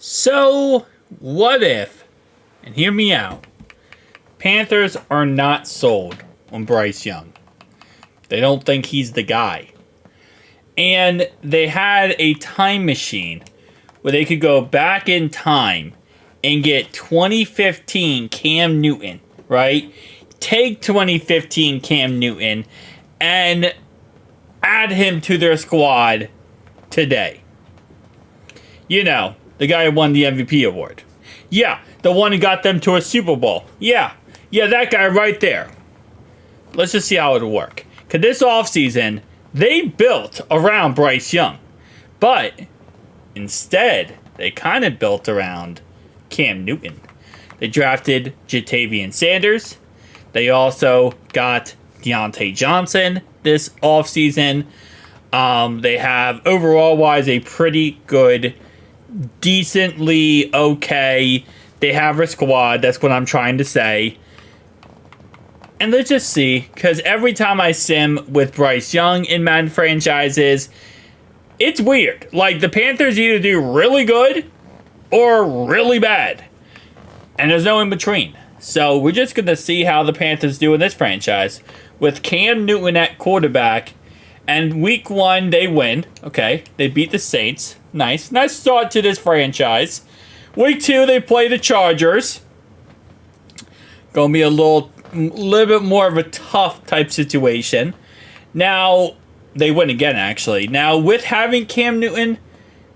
So, what if, and hear me out, Panthers are not sold on Bryce Young? They don't think he's the guy. And they had a time machine where they could go back in time and get 2015 Cam Newton, right? Take 2015 Cam Newton and add him to their squad today. You know, the guy who won the MVP award. Yeah, the one who got them to a Super Bowl. Yeah, that guy right there. Let's just see how it'll work. Because this offseason, they built around Bryce Young. But instead, they kind of built around Cam Newton. They drafted Jatavian Sanders. They also got Deontay Johnson this offseason. They have, overall-wise, a pretty good, decently okay. They have a squad. That's what I'm trying to say. And let's just see, because every time I sim with Bryce Young in Madden franchises, it's weird. Like, the Panthers either do really good or really bad. And there's no in between. So we're just going to see how the Panthers do in this franchise. With Cam Newton at quarterback, and week 1, they win. Okay, they beat the Saints. Nice start to this franchise. Week 2, they play the Chargers. Gonna be a little bit more of a tough type situation. Now, they win again, actually. Now, with having Cam Newton,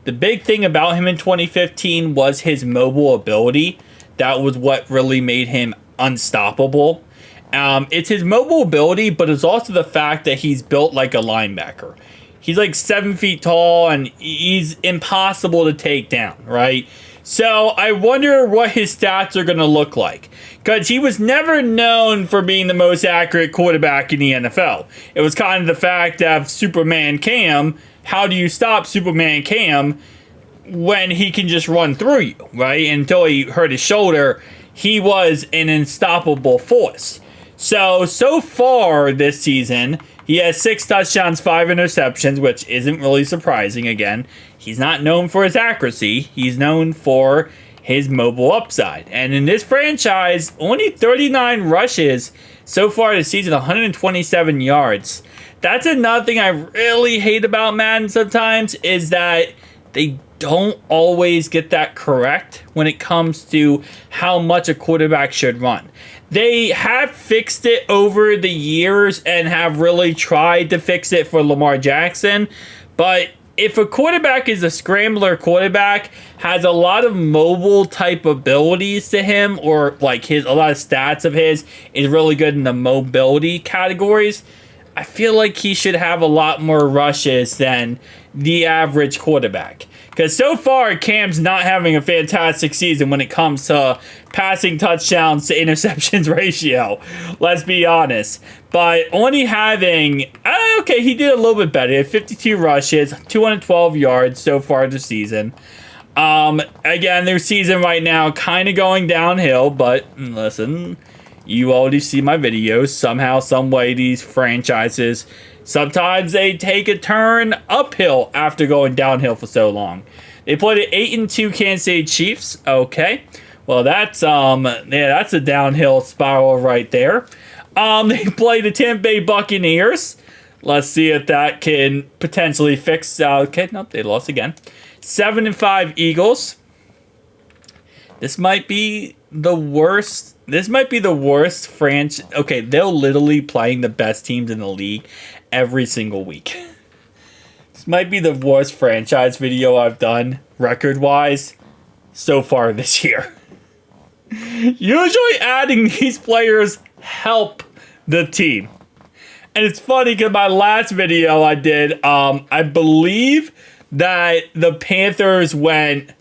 the big thing about him in 2015 was his mobile ability. That was what really made him unstoppable. It's his mobile ability, but it's also the fact that he's built like a linebacker. He's like 7 feet tall, and he's impossible to take down, right? So I wonder what his stats are going to look like. Because he was never known for being the most accurate quarterback in the NFL. It was kind of the fact of Superman Cam. How do you stop Superman Cam when he can just run through you, right? Until he hurt his shoulder, he was an unstoppable force. So far this season, he has 6 touchdowns, 5 interceptions, which isn't really surprising. Again, he's not known for his accuracy. He's known for his mobile upside. And in this franchise, only 39 rushes so far this season, 127 yards. That's another thing I really hate about Madden sometimes, is that they don't always get that correct when it comes to how much a quarterback should run. They have fixed it over the years and have really tried to fix it for Lamar Jackson. But if a quarterback is a scrambler quarterback, has a lot of mobile type abilities to him, or like a lot of stats of his is really good in the mobility categories, I feel like he should have a lot more rushes than the average quarterback. Because so far, Cam's not having a fantastic season when it comes to passing touchdowns to interceptions ratio. Let's be honest. But only having... okay, he did a little bit better. He had 52 rushes, 212 yards so far this season. Again, their season right now kind of going downhill. But listen, you already see my videos. Somehow, some way, these franchises... sometimes they take a turn uphill after going downhill for so long. They played the 8-2 Kansas City Chiefs. Okay. Well, that's that's a downhill spiral right there. They played the Tampa Bay Buccaneers. Let's see if that can potentially fix. Okay, nope, they lost again. 7-5 Eagles. This might be the worst. This might be the worst franchise. Okay, they're literally playing the best teams in the league every single week. This might be the worst franchise video I've done, record-wise, so far this year. Usually adding these players help the team. And it's funny because my last video I did, I believe that the Panthers went...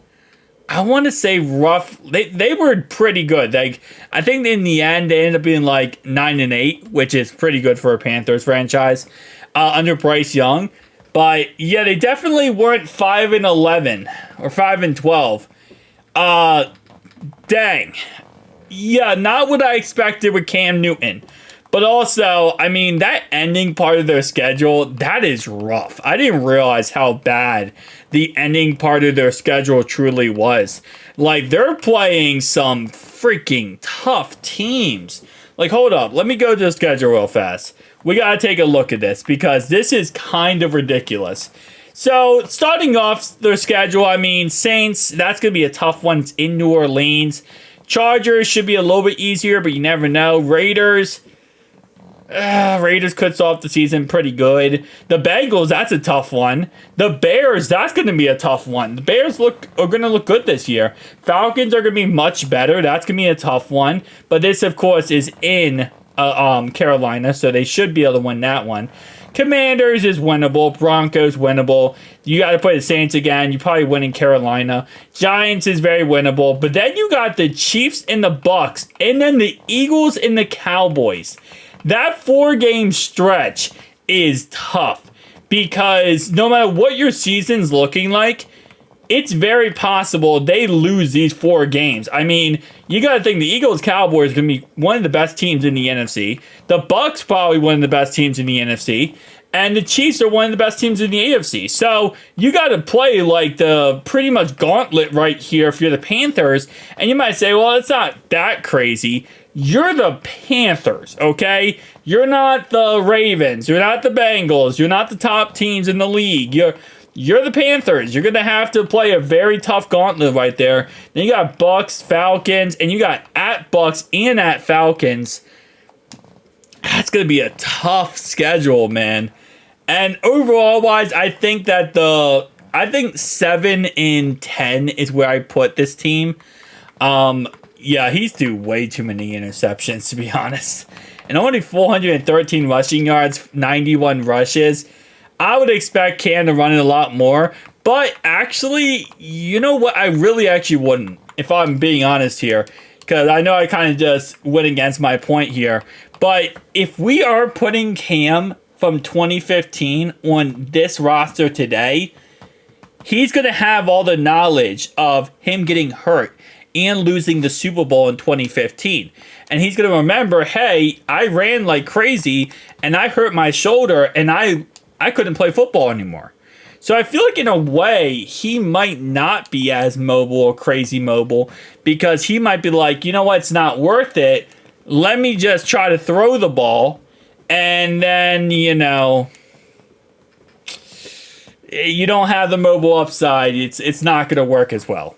I want to say rough. They were pretty good. Like, I think in the end they ended up being like 9-8, which is pretty good for a Panthers franchise under Bryce Young. But yeah, they definitely weren't 5-11 or 5-12. Dang. Yeah, not what I expected with Cam Newton. But also, I mean, that ending part of their schedule, that is rough. I didn't realize how bad the ending part of their schedule truly was. Like, they're playing some freaking tough teams. Like, hold up. Let me go to the schedule real fast. We got to take a look at this because this is kind of ridiculous. So, starting off their schedule, I mean, Saints, that's going to be a tough one. It's in New Orleans. Chargers should be a little bit easier, but you never know. Raiders could start off the season pretty good. The Bengals, that's a tough one. The Bears, that's going to be a tough one. The Bears are going to look good this year. Falcons are going to be much better. That's going to be a tough one. But this, of course, is in Carolina, so they should be able to win that one. Commanders is winnable. Broncos winnable. You got to play the Saints again. You probably win in Carolina. Giants is very winnable. But then you got the Chiefs and the Bucks, and then the Eagles and the Cowboys. That 4-game stretch is tough because no matter what your season's looking like, it's very possible they lose these 4 games. I mean, you got to think the Eagles-Cowboys are going to be one of the best teams in the NFC. The Bucks probably one of the best teams in the NFC. And the Chiefs are one of the best teams in the AFC. So you got to play like the pretty much gauntlet right here if you're the Panthers. And you might say, well, it's not that crazy. You're the Panthers, okay? You're not the Ravens. You're not the Bengals. You're not the top teams in the league. You're the Panthers. You're going to have to play a very tough gauntlet right there. Then you got Bucks, Falcons, and you got at Bucks and at Falcons. That's going to be a tough schedule, man. And overall-wise, I think that 7-10 is where I put this team. Yeah, he's threw way too many interceptions, to be honest. And only 413 rushing yards, 91 rushes. I would expect Cam to run it a lot more. But actually, you know what? I really actually wouldn't, if I'm being honest here. Because I know I kind of just went against my point here. But if we are putting Cam from 2015 on this roster today, he's going to have all the knowledge of him getting hurt and losing the Super Bowl in 2015. And he's going to remember, hey, I ran like crazy and I hurt my shoulder and I couldn't play football anymore. So I feel like in a way, he might not be as mobile or crazy mobile because he might be like, you know what, it's not worth it. Let me just try to throw the ball. And then, you know, you don't have the mobile upside. It's not going to work as well.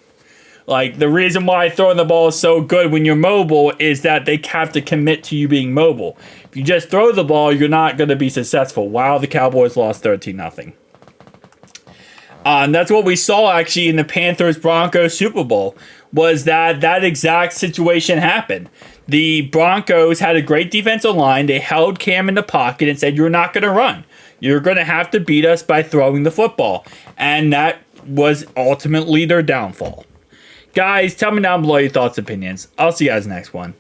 Like, the reason why throwing the ball is so good when you're mobile is that they have to commit to you being mobile. If you just throw the ball, you're not going to be successful. Wow, the Cowboys lost 13-0. And that's what we saw, actually, in the Panthers-Broncos Super Bowl, was that exact situation happened. The Broncos had a great defensive line. They held Cam in the pocket and said, you're not going to run. You're going to have to beat us by throwing the football. And that was ultimately their downfall. Guys, tell me down below your thoughts and opinions. I'll see you guys next one.